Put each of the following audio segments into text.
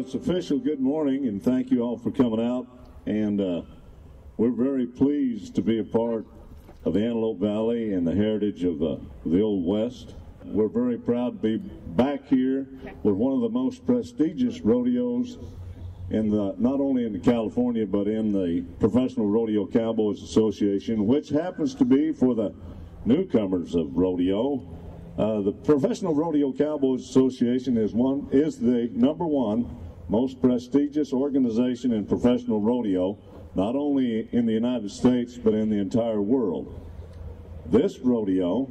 It's official. Good morning, and thank you all for coming out. And we're very pleased to be a part of the Antelope Valley and the heritage of the Old West. We're very proud to be back here with one of the most prestigious rodeos in not only in California, but in the Professional Rodeo Cowboys Association, which happens to be for the newcomers of rodeo. The Professional Rodeo Cowboys Association is the #1 most prestigious organization in professional rodeo, not only in the United States, but in the entire world. This rodeo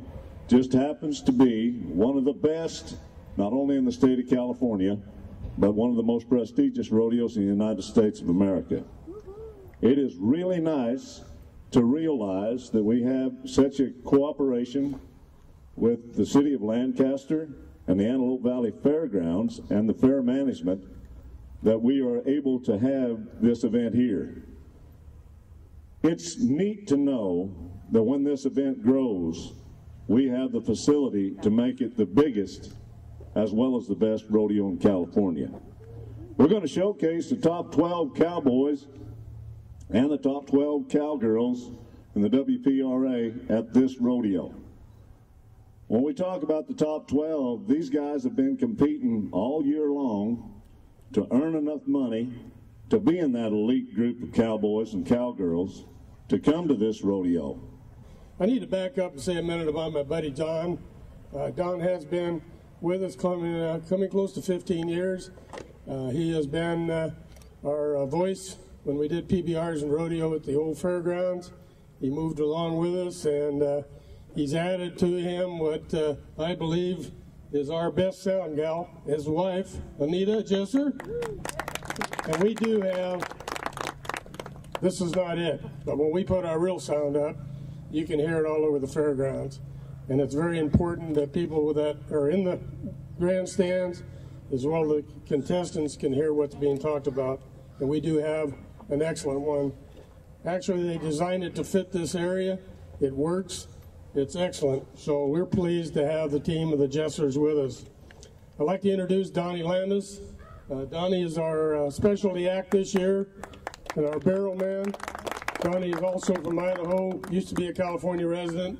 just happens to be one of the best, not only in the state of California, but one of the most prestigious rodeos in the United States of America. It is really nice to realize that we have such a cooperation with the city of Lancaster and the Antelope Valley Fairgrounds and the fair management that we are able to have this event here. It's neat to know that when this event grows, we have the facility to make it the biggest as well as the best rodeo in California. We're going to showcase the top 12 cowboys and the top 12 cowgirls in the WPRA at this rodeo. When we talk about the top 12, these guys have been competing all year long to earn enough money to be in that elite group of cowboys and cowgirls to come to this rodeo. I need to back up and say a minute about my buddy Don. Don has been with us coming close to 15 years. He has been our voice when we did PBRs and rodeo at the old fairgrounds. He moved along with us, and he's added to him what I believe is our best sound gal, his wife, Anita Jesser. And we do have, this is not it, but when we put our real sound up, you can hear it all over the fairgrounds. And it's very important that people that are in the grandstands, as well as the contestants, can hear what's being talked about. And we do have an excellent one. Actually, they designed it to fit this area. It works. It's excellent. So we're pleased to have the team of the Jessers with us. I'd like to introduce Donnie Landis. Donnie is our specialty act this year and our barrel man. Donnie is also from Idaho, used to be a California resident.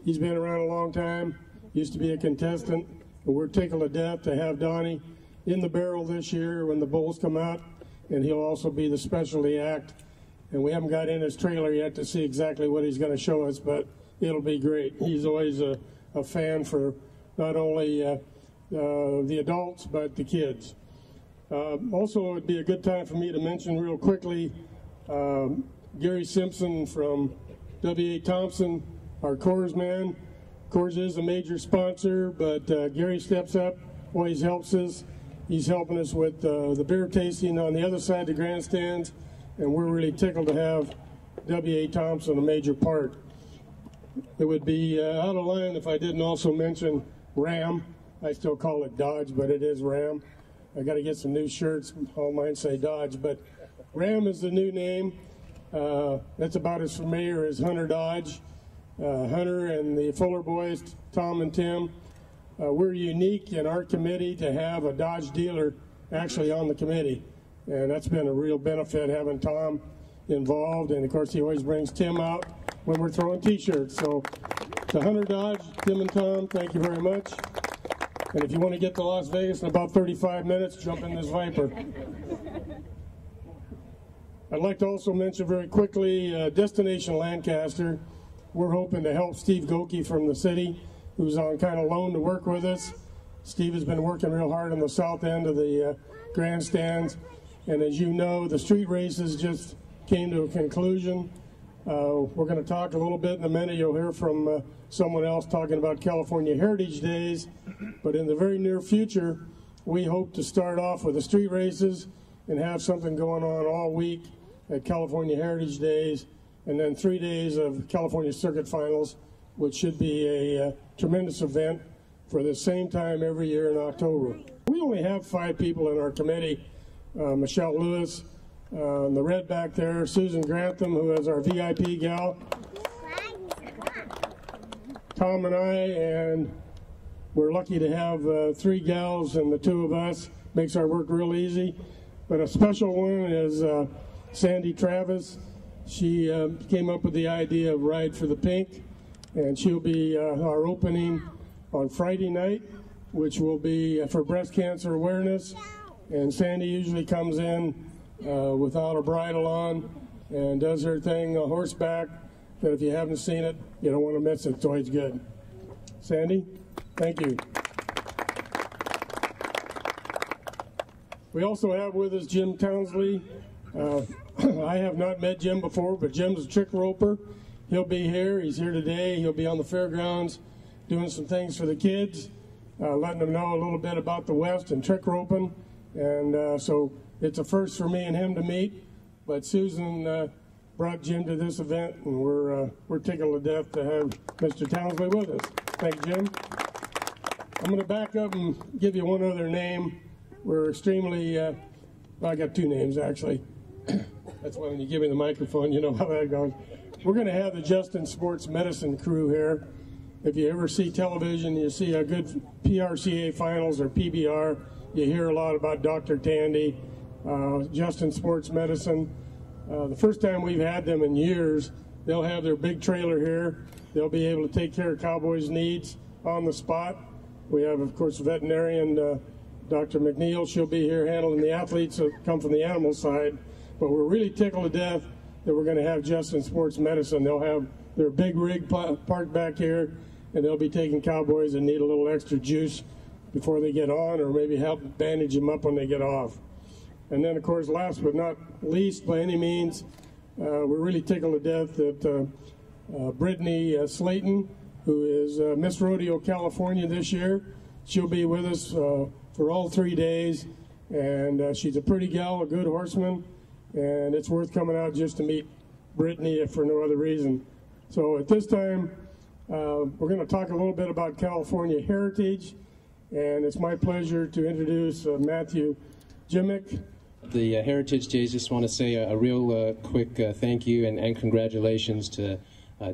He's been around a long time, used to be a contestant. And we're tickled to death to have Donnie in the barrel this year when the bulls come out, and he'll also be the specialty act. And we haven't got in his trailer yet to see exactly what he's going to show us, but it'll be great. He's always a fan for not only the adults, but the kids. Also, it would be a good time for me to mention real quickly Gary Simpson from W.A. Thompson, our Coors man. Coors is a major sponsor, but Gary steps up, always helps us. He's helping us with the beer tasting on the other side of the grandstands, and we're really tickled to have W.A. Thompson a major part. It would be out of line if I didn't also mention Ram. I still call it Dodge, but it is Ram. I got to get some new shirts. All mine say Dodge, but Ram is the new name. That's about as familiar as Hunter Dodge. Hunter and the Fuller boys, Tom and Tim, we're unique in our committee to have a Dodge dealer actually on the committee. And that's been a real benefit having Tom involved. And of course, he always brings Tim out when we're throwing t-shirts. So to Hunter Dodge, Tim and Tom, thank you very much. And if you want to get to Las Vegas in about 35 minutes, jump in this Viper. I'd like to also mention very quickly Destination Lancaster. We're hoping to help Steve Goki from the city, who's on kind of loan to work with us. Steve has been working real hard on the south end of the grandstands. And as you know, the street races just came to a conclusion. We're going to talk a little bit in a minute. You'll hear from someone else talking about California Heritage Days. But in the very near future, we hope to start off with the street races and have something going on all week at California Heritage Days, and then 3 days of California Circuit Finals, which should be a tremendous event for the same time every year in October. We only have 5 people in our committee. Michelle Lewis, the red back there, Susan Grantham, who is our VIP gal, Tom and I, and we're lucky to have 3 gals and the 2 of us. Makes our work real easy. But a special one is Sandy Travis. She came up with the idea of Ride for the Pink, and she'll be our opening on Friday night, which will be for breast cancer awareness. And Sandy usually comes in without a bridle on and does her thing on horseback, that if you haven't seen it, you don't want to miss it. It's always good. Sandy, thank you. We also have with us Jim Townsley. I have not met Jim before, but Jim's a trick roper. He'll be here. He's here today. He'll be on the fairgrounds doing some things for the kids, letting them know a little bit about the West and trick roping. And so it's a first for me and him to meet. But Susan brought Jim to this event, and we're tickled to death to have Mr. Townsley with us. Thank you, Jim. I'm going to back up and give you one other name. We're extremely, well, I got 2 names actually. That's why when you give me the microphone, you know how that goes. We're going to have the Justin Sports Medicine crew here. If you ever see television, you see a good PRCA finals or PBR, you hear a lot about Dr. Tandy, Justin Sports Medicine. The first time we've had them in years, they'll have their big trailer here. They'll be able to take care of Cowboys' needs on the spot. We have, of course, veterinarian Dr. McNeil. She'll be here handling the athletes that come from the animal side. But we're really tickled to death that we're going to have Justin Sports Medicine. They'll have their big rig parked back here, and they'll be taking Cowboys that need a little extra juice before they get on, or maybe help bandage them up when they get off. And then, of course, last but not least by any means, we're really tickled to death that Brittany Slaton, who is Miss Rodeo California this year, she'll be with us for all 3 days. And she's a pretty gal, a good horseman, and it's worth coming out just to meet Brittany if for no other reason. So at this time, we're going to talk a little bit about California heritage, and it's my pleasure to introduce Matthew Jimmick. The Heritage Days, just want to say a real quick thank you and congratulations to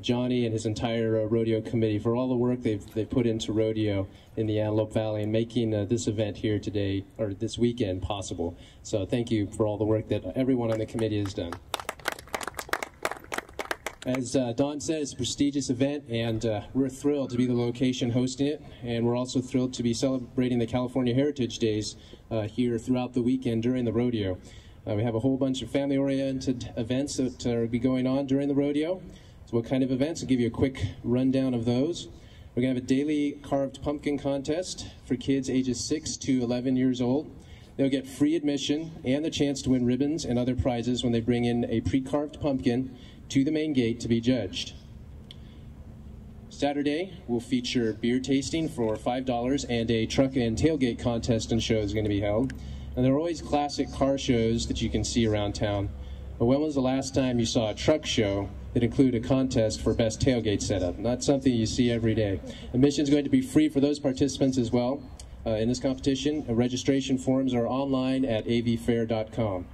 Johnny and his entire rodeo committee for all the work they've put into rodeo in the Antelope Valley and making this event here today, or this weekend, possible. So thank you for all the work that everyone on the committee has done. As Don said, it's a prestigious event, and we're thrilled to be the location hosting it, and we're also thrilled to be celebrating the California Heritage Days here throughout the weekend during the rodeo. We have a whole bunch of family-oriented events that will be going on during the rodeo. So what kind of events? I'll give you a quick rundown of those. We're going to have a daily carved pumpkin contest for kids ages 6 to 11 years old. They'll get free admission and the chance to win ribbons and other prizes when they bring in a pre-carved pumpkin to the main gate to be judged. Saturday will feature beer tasting for $5, and a truck and tailgate contest and show is going to be held. And there are always classic car shows that you can see around town. But when was the last time you saw a truck show that included a contest for best tailgate setup? Not something you see every day. Admission is going to be free for those participants as well in this competition. Registration forms are online at avfair.com.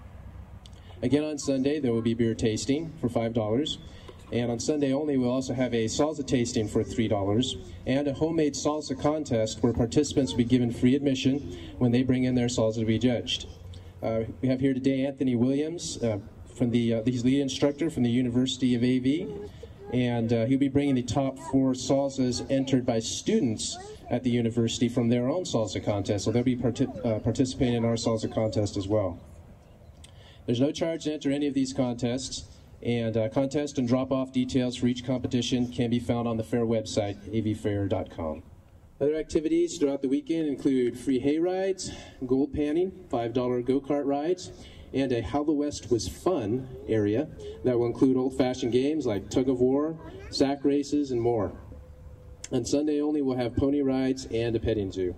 Again, on Sunday, there will be beer tasting for $5. And on Sunday only, we'll also have a salsa tasting for $3 and a homemade salsa contest where participants will be given free admission when they bring in their salsa to be judged. We have here today Anthony Williams, he's lead instructor from the University of AV, and he'll be bringing the top 4 salsas entered by students at the university from their own salsa contest, so they'll be participating in our salsa contest as well. There's no charge to enter any of these contests, and contest and drop-off details for each competition can be found on the fair website, avfair.com. Other activities throughout the weekend include free hay rides, gold panning, $5 go-kart rides, and a How the West Was Fun area that will include old-fashioned games like tug-of-war, sack races, and more. On Sunday only, we'll have pony rides and a petting zoo.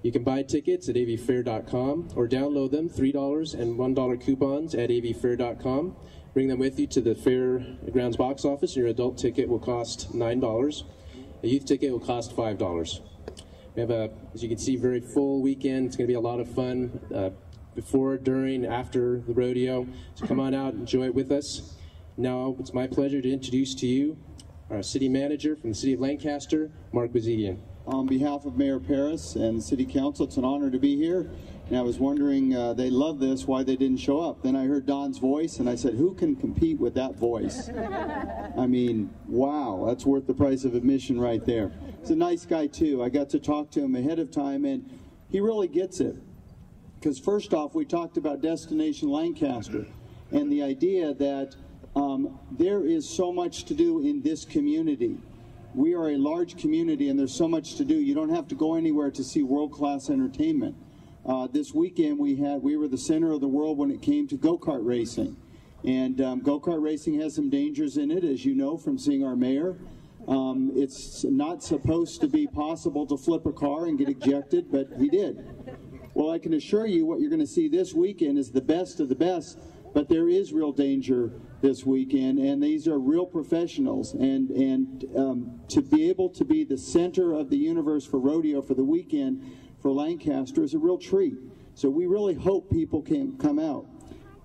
You can buy tickets at avfair.com or download them, $3 and $1 coupons at avfair.com. Bring them with you to the fairgrounds box office. Your adult ticket will cost $9. A youth ticket will cost $5. We have as you can see, very full weekend. It's going to be a lot of fun before, during, after the rodeo. So come on out and enjoy it with us. Now it's my pleasure to introduce to you our city manager from the city of Lancaster, Mark Bazigian. On behalf of Mayor Paris and the City Council, it's an honor to be here. And I was wondering, they love this, why they didn't show up. Then I heard Don's voice, and I said, who can compete with that voice? I mean, wow, that's worth the price of admission right there. He's a nice guy, too. I got to talk to him ahead of time, and he really gets it. Because first off, we talked about Destination Lancaster and the idea that there is so much to do in this community. We are a large community, and there's so much to do. You don't have to go anywhere to see world-class entertainment. This weekend we were the center of the world when it came to go-kart racing. And go-kart racing has some dangers in it, as you know from seeing our mayor. It's not supposed to be possible to flip a car and get ejected, but he did. Well, I can assure you what you're going to see this weekend is the best of the best, but there is real danger this weekend, and these are real professionals. And to be able to be the center of the universe for rodeo for the weekend for Lancaster is a real treat. So we really hope people can come out.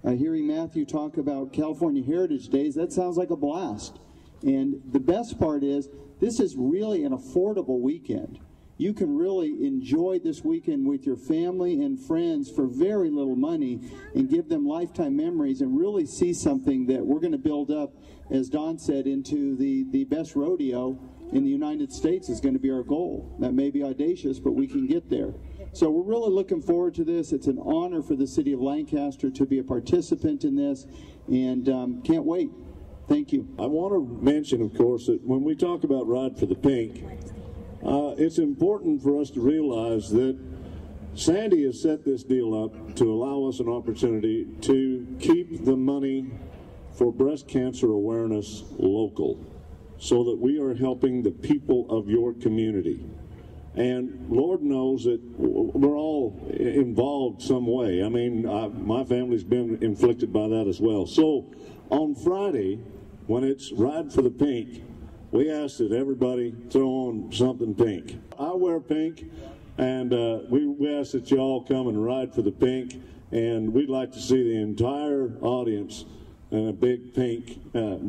Hearing Matthew talk about California Heritage Days, that sounds like a blast. And the best part is, this is really an affordable weekend. You can really enjoy this weekend with your family and friends for very little money and give them lifetime memories and really see something that we're going to build up, as Don said, into the best rodeo in the United States is going to be our goal. That may be audacious, but we can get there. So we're really looking forward to this. It's an honor for the city of Lancaster to be a participant in this, and can't wait. Thank you. I want to mention, of course, that when we talk about Ride for the Pink, it's important for us to realize that Sandy has set this deal up to allow us an opportunity to keep the money for breast cancer awareness local, so that we are helping the people of your community. And Lord knows that we're all involved some way. I mean, my family's been inflicted by that as well. So on Friday, when it's Ride for the Pink, we ask that everybody throw on something pink. I wear pink, and we ask that you all come and ride for the pink, and we'd like to see the entire audience in a big pink,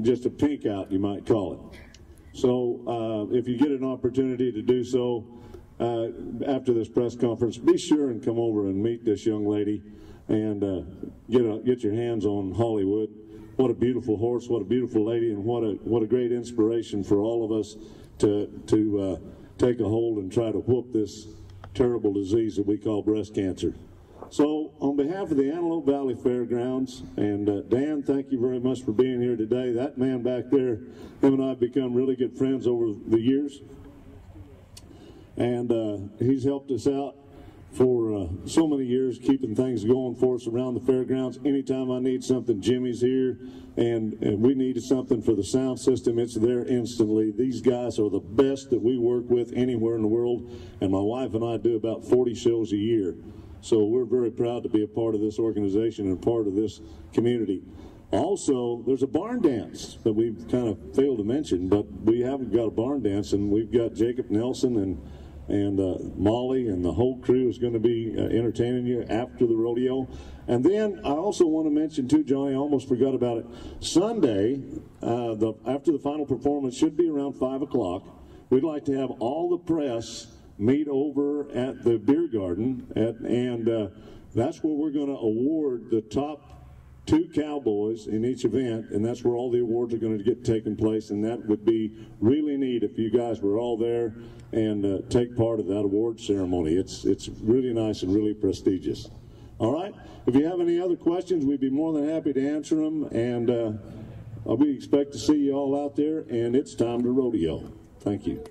just a pink out, you might call it. So if you get an opportunity to do so after this press conference, be sure and come over and meet this young lady and get your hands on Hollywood. What a beautiful horse, what a beautiful lady, and what a great inspiration for all of us to take a hold and try to whoop this terrible disease that we call breast cancer. So on behalf of the Antelope Valley Fairgrounds, and Dan, thank you very much for being here today. That man back there, him and I have become really good friends over the years, and he's helped us out for so many years, keeping things going for us around the fairgrounds. Anytime I need something, Jimmy's here, and we needed something for the sound system, it's there instantly. These guys are the best that we work with anywhere in the world, and my wife and I do about 40 shows a year. So we're very proud to be a part of this organization and part of this community. Also, there's a barn dance that we've kind of failed to mention, but we haven't got a barn dance, and we've got Jacob Nelson and Molly and the whole crew is going to be entertaining you after the rodeo. And then I also want to mention too, Johnny, I almost forgot about it. Sunday, after the final performance, should be around 5 o'clock. We'd like to have all the press meet over at the beer garden, and that's where we're going to award the top 2 cowboys in each event, and that's where all the awards are going to get taken place. And that would be really neat if you guys were all there and take part of that award ceremony. It's really nice and really prestigious. All right, if you have any other questions, we'd be more than happy to answer them, and we expect to see you all out there, and it's time to rodeo. Thank you.